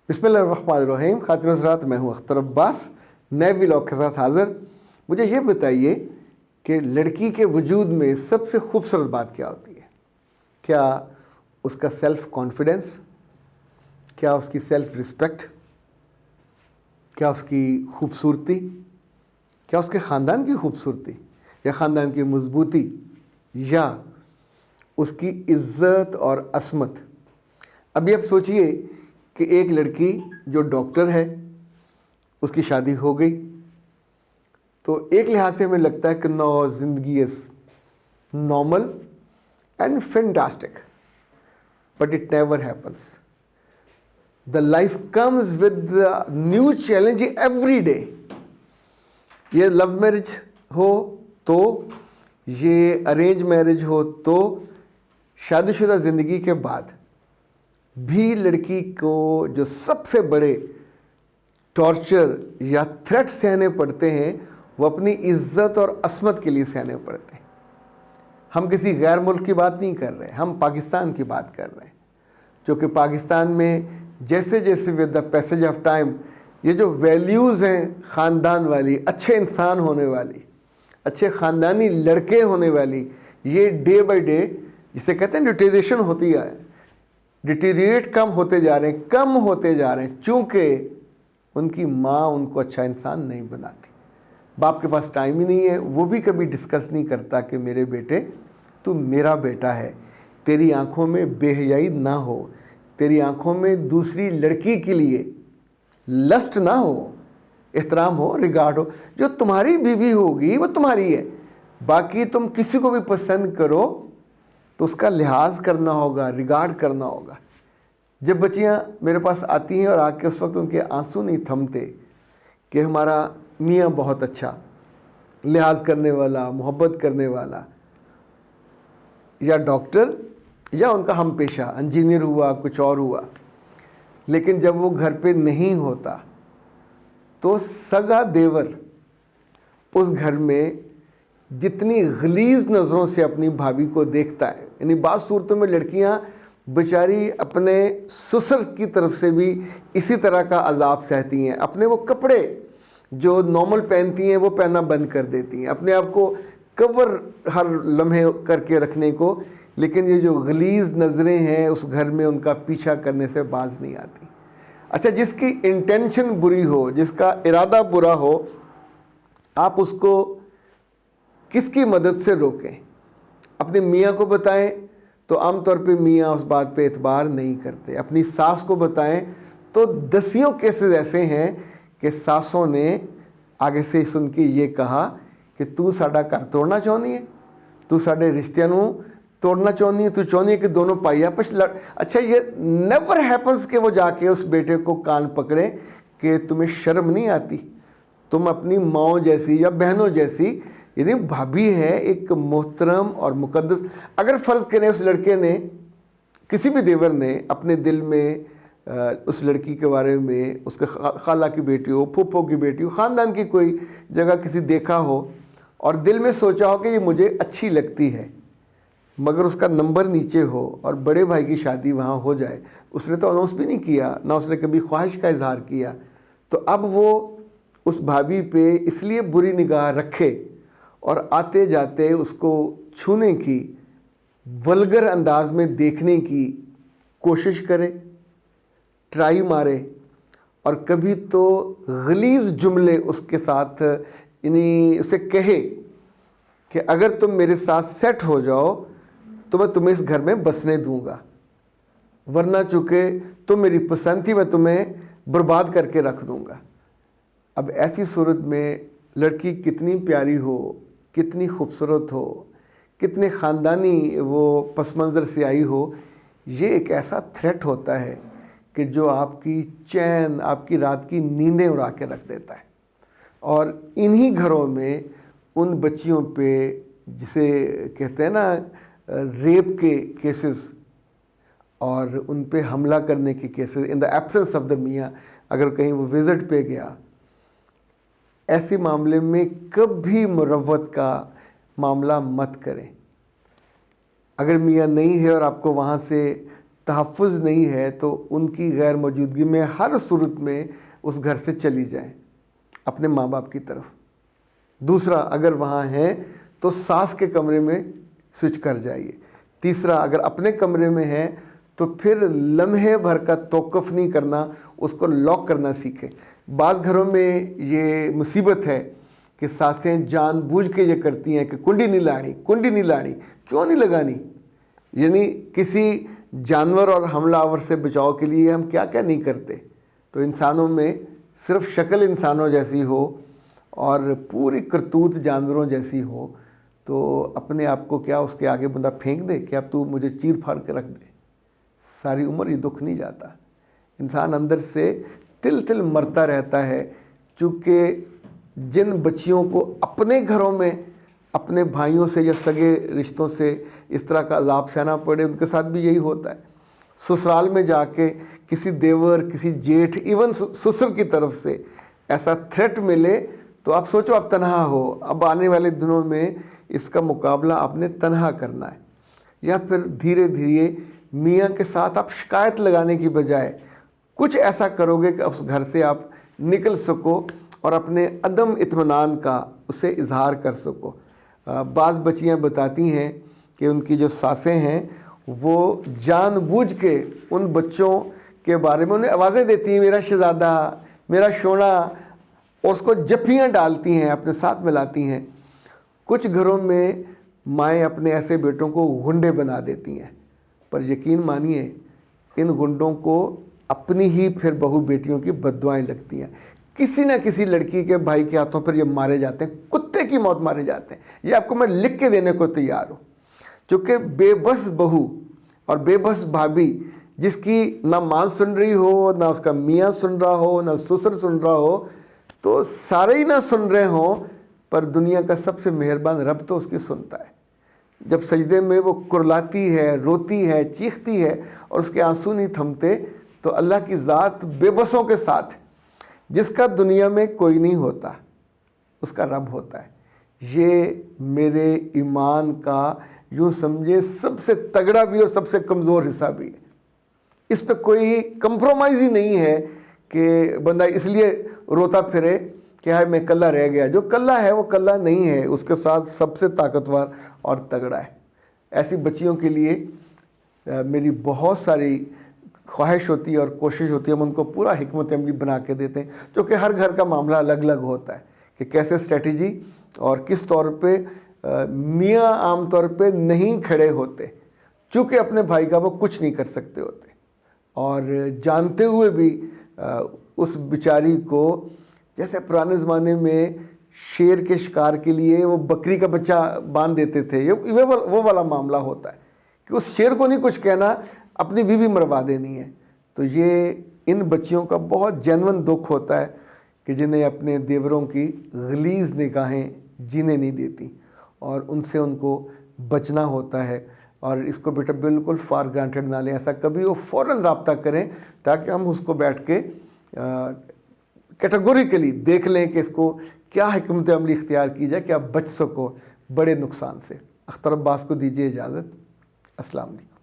بسم اللہ الرحمن الرحیم. خاتون حضرات، میں ہوں اختر عباس، نئے ولاگ کے ساتھ حاضر. مجھے یہ بتائیے کہ لڑکی کے وجود میں سب سے خوبصورت بات کیا ہوتی ہے؟ کیا اس کا سیلف کانفیڈنس؟ کیا اس کی سیلف رسپیکٹ؟ کیا اس کی خوبصورتی؟ کیا اس کے خاندان کی خوبصورتی یا خاندان کی مضبوطی یا اس کی عزت اور عصمت؟ ابھی آپ سوچئے کہ ایک لڑکی جو ڈاکٹر ہے، اس کی شادی ہو گئی تو ایک لحاظ سے ہمیں لگتا ہے کہ نو زندگی is normal and fantastic, but it never happens. The life comes with new challenge every day. یہ لو میرج ہو تو، یہ ارینج میرج ہو تو، شادی شدہ زندگی کے بعد بھی لڑکی کو جو سب سے بڑے ٹارچر یا تھریٹ سہنے پڑتے ہیں وہ اپنی عزت اور عصمت کے لیے سہنے پڑتے ہیں. ہم کسی غیر ملک کی بات نہیں کر رہے، ہم پاکستان کی بات کر رہے ہیں. جو کہ پاکستان میں جیسے جیسے with the passage of time یہ جو ویلیوز ہیں خاندان والی، اچھے انسان ہونے والی، اچھے خاندانی لڑکے ہونے والی، یہ ڈے بائی ڈے جسے کہتے ہیں ڈیٹیریشن ہوتی ہے، ڈیٹیریٹ کم ہوتے جا رہے ہیں چونکہ ان کی ماں ان کو اچھا انسان نہیں بناتی. باپ کے پاس ٹائم ہی نہیں ہے، وہ بھی کبھی ڈسکس نہیں کرتا کہ میرے بیٹے تو میرا بیٹا ہے، تیری آنکھوں میں بے حیائی نہ ہو، تیری آنکھوں میں دوسری لڑکی کے لیے لسٹ نہ ہو، احترام ہو، ریگارڈ ہو. جو تمہاری بیوی ہوگی وہ تمہاری ہے، باقی تم کسی کو بھی پسند کرو تو اس کا لحاظ کرنا ہوگا، ریگارڈ کرنا ہوگا. جب بچیاں میرے پاس آتی ہیں اور آ کے اس وقت ان کے آنسو نہیں تھمتے کہ ہمارا میاں بہت اچھا، لحاظ کرنے والا، محبت کرنے والا، یا ڈاکٹر یا ان کا ہم پیشہ انجینئر ہوا، کچھ اور ہوا، لیکن جب وہ گھر پہ نہیں ہوتا تو سگا دیور اس گھر میں جتنی غلیظ نظروں سے اپنی بھابھی کو دیکھتا ہے، یعنی بعض صورتوں میں لڑکیاں بیچاری اپنے سسر کی طرف سے بھی اسی طرح کا عذاب سہتی ہیں. اپنے وہ کپڑے جو نارمل پہنتی ہیں وہ پہننا بند کر دیتی ہیں، اپنے آپ کو کور ہر لمحے کر کے رکھنے کو، لیکن یہ جو غلیظ نظریں ہیں اس گھر میں ان کا پیچھا کرنے سے باز نہیں آتی. اچھا، جس کی انٹینشن بری ہو، جس کا ارادہ برا ہو، آپ اس کو کس کی مدد سے روکیں؟ اپنے میاں کو بتائیں تو عام طور پہ میاں اس بات پہ اعتبار نہیں کرتے. اپنی ساس کو بتائیں تو دسیوں کیسز ایسے ہیں کہ ساسوں نے آگے سے سن کے یہ کہا کہ تو ساڈا گھر توڑنا چاہنی ہے، تو ساڈے رشتیاں نو توڑنا چاہنی ہے، تو چاہنی ہے کہ دونوں پائی آپس لڑ. اچھا، یہ نیور ہیپنس کہ وہ جا کے اس بیٹے کو کان پکڑے کہ تمہیں شرم نہیں آتی، تم اپنی ماؤں جیسی یا بہنوں جیسی، یعنی بھابھی ہے ایک محترم اور مقدس. اگر فرض کریں اس لڑکے نے، کسی بھی دیور نے اپنے دل میں اس لڑکی کے بارے میں، اس کے خالہ کی بیٹی ہو، پھوپھو کی بیٹی ہو، خاندان کی کوئی جگہ کسی دیکھا ہو اور دل میں سوچا ہو کہ یہ مجھے اچھی لگتی ہے، مگر اس کا نمبر نیچے ہو اور بڑے بھائی کی شادی وہاں ہو جائے، اس نے تو اناؤنس بھی نہیں کیا، نہ اس نے کبھی خواہش کا اظہار کیا، تو اب وہ اس بھابھی پہ اس لیے بری نگاہ رکھے اور آتے جاتے اس کو چھونے کی، ولگر انداز میں دیکھنے کی کوشش کرے، ٹرائی مارے، اور کبھی تو غلیظ جملے اس کے ساتھ، یعنی اسے کہے کہ اگر تم میرے ساتھ سیٹ ہو جاؤ تو میں تمہیں اس گھر میں بسنے دوں گا، ورنہ چونکہ تم میری پسند تھی میں تمہیں برباد کر کے رکھ دوں گا. اب ایسی صورت میں لڑکی کتنی پیاری ہو، کتنی خوبصورت ہو، کتنے خاندانی وہ پس منظر سے آئی ہو، یہ ایک ایسا تھریٹ ہوتا ہے کہ جو آپ کی چین، آپ کی رات کی نیندیں اڑا کے رکھ دیتا ہے. اور انہی گھروں میں ان بچیوں پہ، جسے کہتے ہیں نا ریپ کے کیسز اور ان پہ حملہ کرنے کے cases in the absence of the میاں، اگر کہیں وہ وزٹ پہ گیا، ایسے معاملے میں کبھی مروت کا معاملہ مت کریں. اگر میاں نہیں ہے اور آپ کو وہاں سے تحفظ نہیں ہے تو ان کی غیر موجودگی میں ہر صورت میں اس گھر سے چلی جائیں اپنے ماں باپ کی طرف۔ دوسرا، اگر وہاں ہیں تو ساس کے کمرے میں سوئچ کر جائیے۔ تیسرا، اگر اپنے کمرے میں ہیں تو پھر لمحے بھر کا توقف نہیں کرنا، اس کو لاک کرنا سیکھیں۔ بعض گھروں میں یہ مصیبت ہے کہ ساسیں جان بوجھ کے یہ کرتی ہیں کہ کنڈی نہیں لانی، کنڈی نہیں لانی۔ کیوں نہیں لگانی؟ یعنی کسی جانور اور حملہ آور سے بچاؤ کے لیے ہم کیا کیا نہیں کرتے۔ تو انسانوں میں صرف شکل انسانوں جیسی ہو اور پوری کرتوت جانوروں جیسی ہو تو اپنے آپ کو کیا اس کے آگے بندہ پھینک دے کہ اب تو مجھے چیر پھاڑ کے رکھ دے، ساری عمر یہ دکھ نہیں جاتا۔ انسان اندر سے تل تل مرتا رہتا ہے، چونکہ جن بچیوں کو اپنے گھروں میں اپنے بھائیوں سے یا سگے رشتوں سے اس طرح کا عذاب سہنا پڑے، ان کے ساتھ بھی یہی ہوتا ہے۔ سسرال میں جا کے کسی دیور، کسی جیٹھ، ایون سسر کی طرف سے ایسا تھریٹ ملے تو آپ سوچو آپ تنہا ہو، اب آنے والے دنوں میں اس کا مقابلہ آپ نے تنہا کرنا ہے۔ یا پھر دھیرے دھیرے میاں کے ساتھ آپ شکایت لگانے کی بجائے کچھ ایسا کرو گے کہ اس گھر سے آپ نکل سکو اور اپنے عدم اطمینان کا اسے اظہار کر سکو۔ بعض بچیاں بتاتی ہیں کہ ان کی جو ساسیں ہیں وہ جان بوجھ کے ان بچوں کے بارے میں انہیں آوازیں دیتی ہیں، میرا شہزادہ، میرا شونا، اور اس کو جپیاں ڈالتی ہیں، اپنے ساتھ ملاتی ہیں۔ کچھ گھروں میں مائیں اپنے ایسے بیٹوں کو غنڈے بنا دیتی ہیں، پر یقین مانیے ان غنڈوں کو اپنی ہی پھر بہو بیٹیوں کی بددعائیں لگتی ہیں۔ کسی نہ کسی لڑکی کے بھائی کے ہاتھوں پر یہ مارے جاتے ہیں، کتے کی موت مارے جاتے ہیں۔ یہ آپ کو میں لکھ کے دینے کو تیار ہوں، چونکہ بے بس بہو اور بے بس بھابھی جس کی نہ ماں سن رہی ہو، نہ اس کا میاں سن رہا ہو، نہ سسر سن رہا ہو، تو سارے ہی نہ سن رہے ہوں پر دنیا کا سب سے مہربان رب تو اس کی سنتا ہے۔ جب سجدے میں وہ کرلاتی ہے، روتی ہے، چیختی ہے اور اس کے آنسو نہیں تھمتے تو اللہ کی ذات بے بسوں کے ساتھ، جس کا دنیا میں کوئی نہیں ہوتا، اس کا رب ہوتا ہے۔ یہ میرے ایمان کا یوں سمجھے سب سے تگڑا بھی اور سب سے کمزور حصہ بھی ہے۔ اس پہ کوئی کمپرومائز ہی نہیں ہے کہ بندہ اس لیے روتا پھرے کہ ہائے میں کلہ رہ گیا۔ جو کلہ ہے وہ کلہ نہیں ہے، اس کے ساتھ سب سے طاقتور اور تگڑا ہے۔ ایسی بچیوں کے لیے میری بہت ساری خواہش ہوتی ہے اور کوشش ہوتی ہے، ہم ان کو پورا حکمت عملی بنا کے دیتے ہیں، کیونکہ ہر گھر کا معاملہ الگ الگ ہوتا ہے کہ کیسے اسٹریٹجی اور کس طور پہ میاں عام طور پہ نہیں کھڑے ہوتے، چونکہ اپنے بھائی کا وہ کچھ نہیں کر سکتے ہوتے، اور جانتے ہوئے بھی اس بیچاری کو، جیسے پرانے زمانے میں شیر کے شکار کے لیے وہ بکری کا بچہ باندھ دیتے تھے، وہ والا معاملہ ہوتا ہے کہ اس شیر کو نہیں کچھ کہنا، اپنی بیوی مروا دینی ہے۔ تو یہ ان بچیوں کا بہت جینون دکھ ہوتا ہے کہ جنہیں اپنے دیوروں کی غلیظ نگاہیں جینے نہیں دیتی، اور ان سے ان کو بچنا ہوتا ہے۔ اور اس کو بیٹا بالکل فار گرانٹیڈ نہ لیں، ایسا کبھی وہ فوراً رابطہ کریں تاکہ ہم اس کو بیٹھ کے کیٹیگوریکلی دیکھ لیں کہ اس کو کیا حکمت عملی اختیار کی جائے کہ آپ بچ سکو بڑے نقصان سے۔ اختر عباس کو دیجیے اجازت۔ السلام علیکم۔